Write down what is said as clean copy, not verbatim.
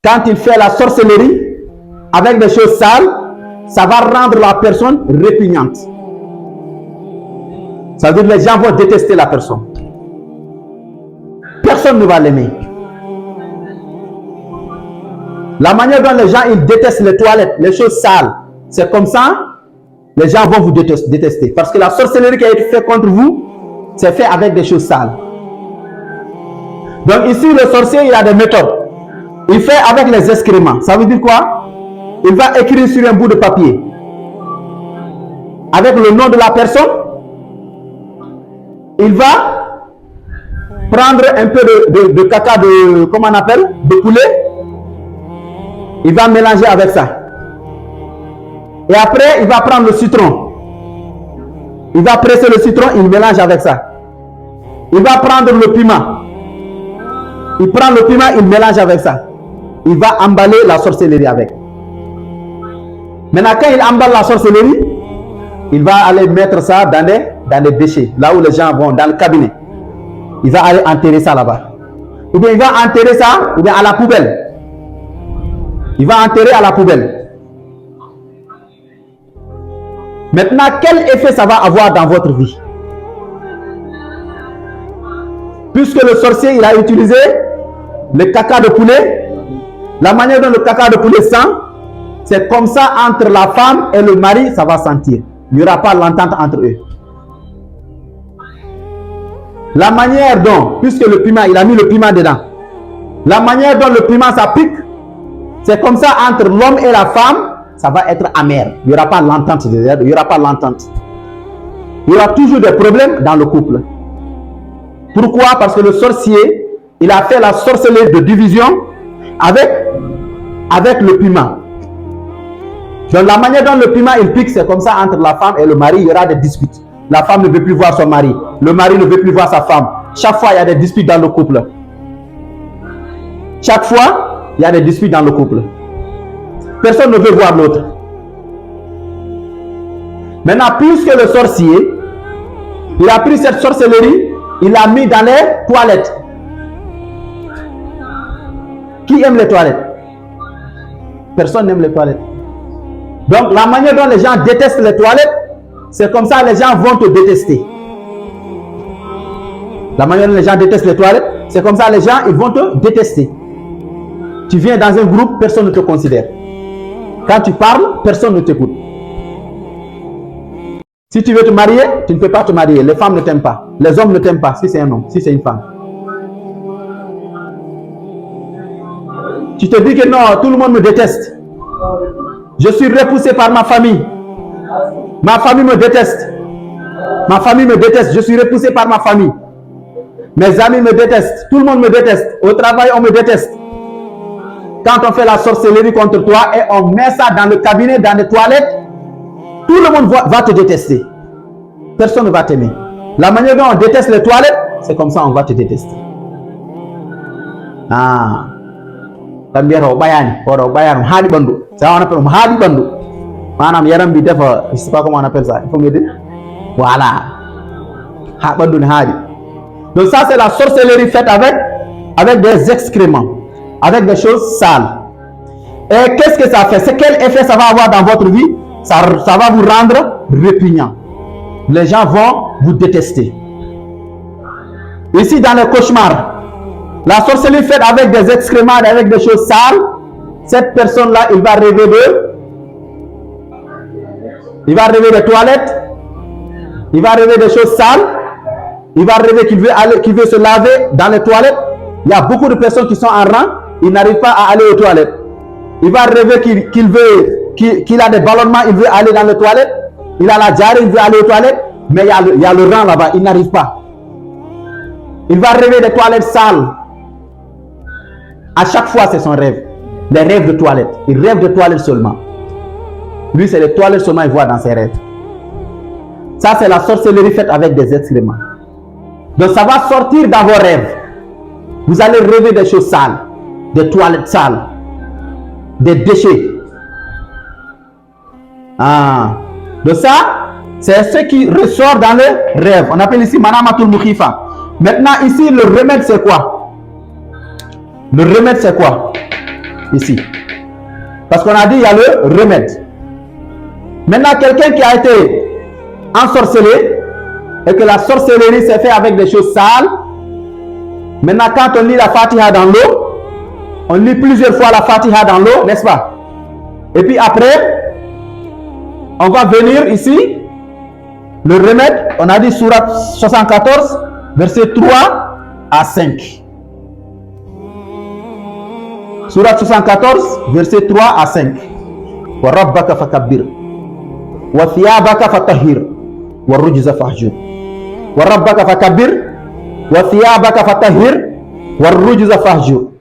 quand il fait la sorcellerie avec des choses sales, ça va rendre la personne répugnante. Ça veut dire que les gens vont détester la personne. Personne ne va l'aimer. La manière dont les gens ils détestent les toilettes, les choses sales, c'est comme ça, les gens vont vous détester. Parce que la sorcellerie qui a été faite contre vous, c'est fait avec des choses sales. Donc ici, le sorcier, il a des méthodes. Il fait avec les excréments. Ça veut dire quoi? Il va écrire sur un bout de papier avec le nom de la personne. Il va prendre un peu de caca de, comment on appelle, de poulet. Il va mélanger avec ça. Et après, il va prendre le citron. Il va presser le citron, il mélange avec ça. Il va prendre le piment. Il prend le piment, il mélange avec ça. Il va emballer la sorcellerie avec. Maintenant, quand il emballe la sorcellerie, il va aller mettre ça dans les déchets, là où les gens vont, dans le cabinet. Il va aller enterrer ça là-bas. Ou bien il va enterrer ça, ou bien à la poubelle. Il va enterrer à la poubelle. Maintenant, quel effet ça va avoir dans votre vie? Puisque le sorcier, il a utilisé le caca de poulet, la manière dont le caca de poulet sent, c'est comme ça entre la femme et le mari, ça va sentir. Il n'y aura pas l'entente entre eux. La manière dont, puisque le piment, il a mis le piment dedans, la manière dont le piment ça pique, c'est comme ça entre l'homme et la femme, ça va être amer. Il n'y aura pas l'entente. Il n'y aura pas l'entente. Il y aura toujours des problèmes dans le couple. Pourquoi? Parce que le sorcier, il a fait la sorcellerie de division avec le piment. Donc la manière dont le piment il pique, c'est comme ça entre la femme et le mari, il y aura des disputes. La femme ne veut plus voir son mari. Le mari ne veut plus voir sa femme. Chaque fois, il y a des disputes dans le couple. Chaque fois, il y a des disputes dans le couple. Personne ne veut voir l'autre. Maintenant, puisque le sorcier, il a pris cette sorcellerie, il l'a mis dans les toilettes. Qui aime les toilettes? Personne n'aime les toilettes. Donc, la manière dont les gens détestent les toilettes, c'est comme ça les gens vont te détester. La manière dont les gens détestent les toilettes, c'est comme ça les gens ils vont te détester. Tu viens dans un groupe, personne ne te considère. Quand tu parles, personne ne t'écoute. Si tu veux te marier, tu ne peux pas te marier. Les femmes ne t'aiment pas. Les hommes ne t'aiment pas si c'est un homme, si c'est une femme. Tu te dis que non, tout le monde me déteste. Je suis repoussé par ma famille. Ma famille me déteste. Ma famille me déteste. Je suis repoussé par ma famille. Mes amis me détestent. Tout le monde me déteste. Au travail, on me déteste. Quand on fait la sorcellerie contre toi et on met ça dans le cabinet, dans les toilettes, tout le monde va te détester. Personne ne va t'aimer. La manière dont on déteste les toilettes, c'est comme ça on va te détester. Ah. Je sais pas comment on appelle ça. Il faut me dire. Voilà. Donc ça c'est la sorcellerie faite avec des excréments, avec des choses sales. Et qu'est-ce que ça fait? C'est quel effet ça va avoir dans votre vie? Ça va vous rendre répugnant. Les gens vont vous détester. Ici dans le cauchemar, la sorcellerie faite avec des excréments, avec des choses sales, cette personne-là, il va rêver des toilettes, il va rêver des choses sales, il va rêver qu'il veut se laver dans les toilettes. Il y a beaucoup de personnes qui sont en rang, ils n'arrivent pas à aller aux toilettes. Il va rêver qu'il a des ballonnements, il veut aller dans les toilettes. Il a la diarrhée, il veut aller aux toilettes, mais il y a le rang là-bas, il n'arrive pas. Il va rêver des toilettes sales. À chaque fois, c'est son rêve. Les rêves de toilettes. Il rêve de toilettes seulement. Lui, c'est les toilettes seulement qu'il voit dans ses rêves. Ça, c'est la sorcellerie faite avec des excréments. Donc, ça va sortir dans vos rêves. Vous allez rêver des choses sales, des toilettes sales, des déchets. Ah. Donc ça, c'est ce qui ressort dans le rêve. On appelle ici Manamatul Mukhifa. Maintenant, ici, le remède, c'est quoi? Le remède, c'est quoi? ici. Parce qu'on a dit il y a le remède. Maintenant, quelqu'un qui a été ensorcelé et que la sorcellerie s'est faite avec des choses sales. Maintenant, quand on lit la Fatiha dans l'eau, on lit plusieurs fois la Fatiha dans l'eau, n'est-ce pas? Et puis après, on va venir ici, le remède, on a dit Sourate 74, verset 3 à 5. Sourate 74, verset 3 à 5. Wa rabbaka fakabbir, wa thiyabaka fatahhir, wa rujza fahjur. Wa rabbaka fakabbir, wa thiyabaka fatahhir, wa rujza fahjur.